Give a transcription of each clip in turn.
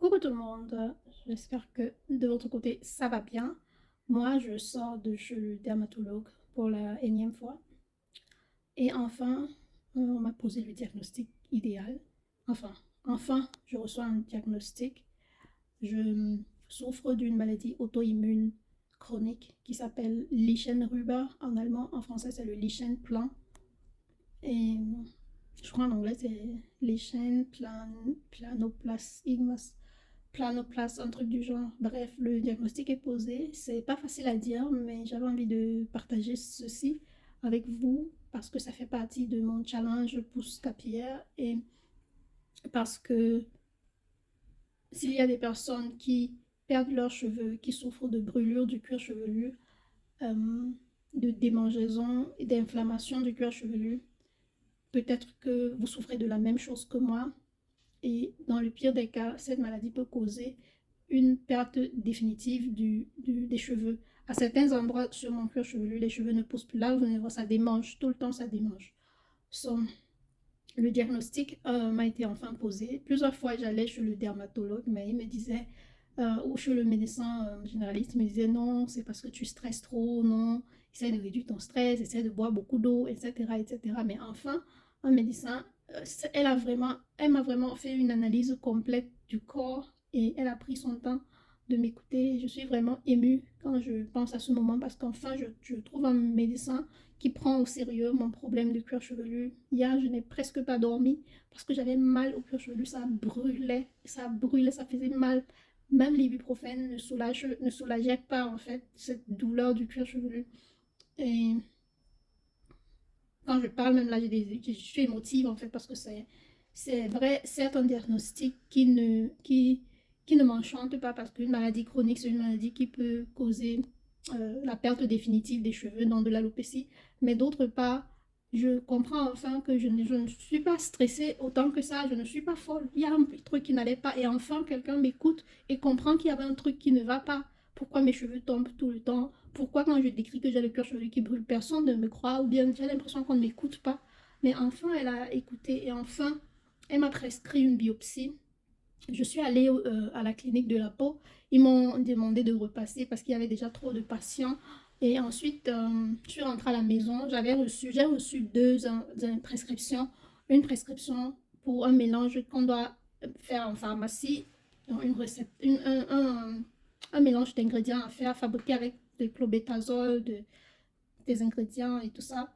Coucou tout le monde, j'espère que de votre côté ça va bien. Moi je sors de chez le dermatologue pour la énième fois et enfin on m'a posé le diagnostic idéal. Enfin je reçois un diagnostic. Je souffre d'une maladie auto-immune chronique qui s'appelle Lichen-Rüber en allemand, en français c'est le Lichen-Plan et je crois en anglais c'est Lichen-Planoplasma. Planoplaste, un truc du genre. Bref, le diagnostic est posé. C'est pas facile à dire, mais j'avais envie de partager ceci avec vous parce que ça fait partie de mon challenge pousse capillaire et parce que s'il y a des personnes qui perdent leurs cheveux, qui souffrent de brûlures du cuir chevelu, euh, de démangeaisons et d'inflammation du cuir chevelu, peut-être que vous souffrez de la même chose que moi. Et dans le pire des cas, cette maladie peut causer une perte définitive des cheveux. À certains endroits sur mon cuir chevelu, les cheveux ne poussent plus. Là, vous allez voir, ça démange. Tout le temps, ça démange. So, le diagnostic m'a été enfin posé. Plusieurs fois, j'allais chez le dermatologue, mais il me disait, ou chez le médecin généraliste, il me disait non, c'est parce que tu stresses trop, non, essaie de réduire ton stress, essaie de boire beaucoup d'eau, etc., etc. Mais enfin, un médecin, elle m'a vraiment fait une analyse complète du corps et elle a pris son temps de m'écouter. Je suis vraiment émue quand je pense à ce moment parce qu'enfin, je trouve un médecin qui prend au sérieux mon problème de cuir chevelu. Hier, je n'ai presque pas dormi parce que j'avais mal au cuir chevelu, ça brûlait, ça faisait mal. Même l'ibuprofène ne soulageait pas en fait cette douleur du cuir chevelu. Et quand je parle même là, je suis émotive en fait parce que c'est vrai, c'est un diagnostic qui ne m'enchante pas parce qu'une maladie chronique, c'est une maladie qui peut causer la perte définitive des cheveux dans de l'alopécie. Mais d'autre part, je comprends enfin que je ne suis pas stressée autant que ça, je ne suis pas folle. Il y a un truc qui n'allait pas et enfin quelqu'un m'écoute et comprend qu'il y avait un truc qui ne va pas. Pourquoi mes cheveux tombent tout le temps? Pourquoi quand je décris que j'ai le cuir chevelu qui brûle, personne ne me croit ou bien j'ai l'impression qu'on ne m'écoute pas. Mais enfin, elle a écouté et enfin, elle m'a prescrit une biopsie. Je suis allée à la clinique de la peau. Ils m'ont demandé de repasser parce qu'il y avait déjà trop de patients. Et ensuite, je suis rentrée à la maison. J'ai reçu deux prescriptions. Une prescription pour un mélange qu'on doit faire en pharmacie. Une recette, un mélange d'ingrédients à faire, fabriqué avec de clobétasol, des ingrédients et tout ça.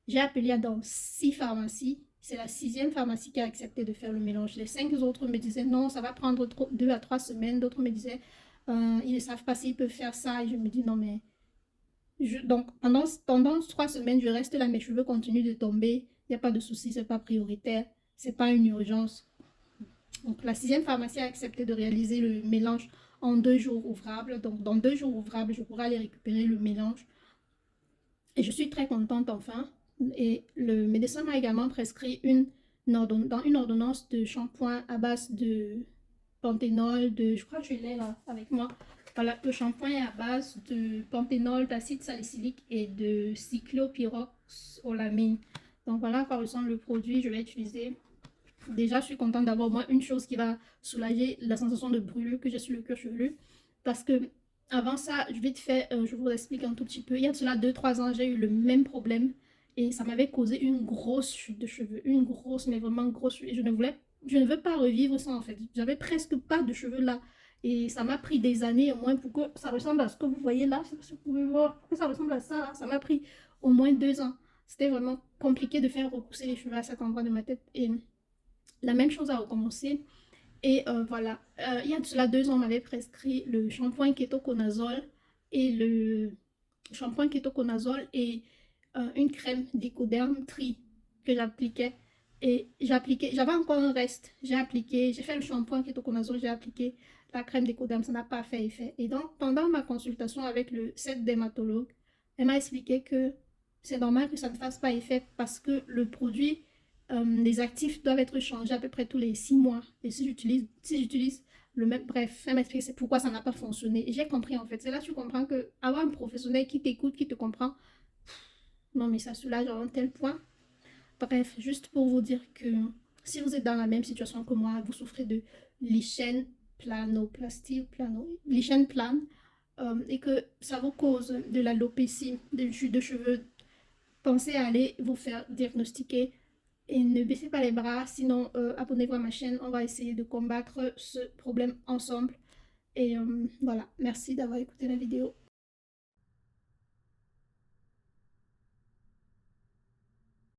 J'ai appelé dans 6 pharmacies. C'est la sixième pharmacie qui a accepté de faire le mélange. Les 5 autres me disaient non, ça va prendre 2 à 3 semaines. D'autres me disaient ils ne savent pas s'ils peuvent faire ça. Et je me dis non, mais. Donc pendant 3 semaines, je reste là, mes cheveux continuent de tomber. Il n'y a pas de souci, c'est pas prioritaire. C'est pas une urgence. Donc la sixième pharmacie a accepté de réaliser le mélange en 2 jours ouvrables. Donc dans 2 jours ouvrables, je pourrai aller récupérer le mélange. Et je suis très contente enfin. Et le médecin m'a également prescrit dans une ordonnance de shampoing à base de panthénol, je crois que je l'ai là avec moi. Voilà, le shampoing est à base de panthénol, d'acide salicylique et de cyclopyroxolamine. Donc voilà à quoi ressemble le produit, je vais utiliser. Déjà, je suis contente d'avoir au moins une chose qui va soulager la sensation de brûlure que j'ai sur le cuir chevelu. Parce que avant ça, je vous explique un tout petit peu. Il y a de cela 2 3 ans, j'ai eu le même problème et ça m'avait causé une grosse chute de cheveux, une grosse, mais vraiment grosse chute. Et je ne veux pas revivre ça en fait. J'avais presque pas de cheveux là et ça m'a pris des années au moins pour que ça ressemble à ce que vous voyez là. Je sais pas si vous pouvez voir que ça ressemble à ça. Là. Ça m'a pris au moins 2 ans. C'était vraiment compliqué de faire repousser les cheveux à cet endroit de ma tête et la même chose a recommencé. Et voilà, il y a de cela 2 ans, on m'avait prescrit le shampoing kétoconazole et le shampoing kétoconazole et une crème d'Ecoderm Tri que j'appliquais. Et j'avais encore un reste. J'ai fait le shampoing kétoconazole, j'ai appliqué la crème d'Ecoderm, ça n'a pas fait effet. Et donc, pendant ma consultation avec cette dermatologue, elle m'a expliqué que c'est normal que ça ne fasse pas effet parce que le produit les actifs doivent être changés à peu près tous les 6 mois. Et si j'utilise le même, bref, elle m'explique c'est pourquoi ça n'a pas fonctionné. Et j'ai compris en fait. C'est là que tu comprends que avoir un professionnel qui t'écoute, qui te comprend, non mais ça soulage à un tel point. Bref, juste pour vous dire que si vous êtes dans la même situation que moi, vous souffrez de lichen, planoplastie, les chaînes planes, et que ça vous cause de l'alopécie, de chute de cheveux, pensez à aller vous faire diagnostiquer et ne baissez pas les bras. Sinon, abonnez-vous à ma chaîne. On va essayer de combattre ce problème ensemble. Et voilà, merci d'avoir écouté la vidéo.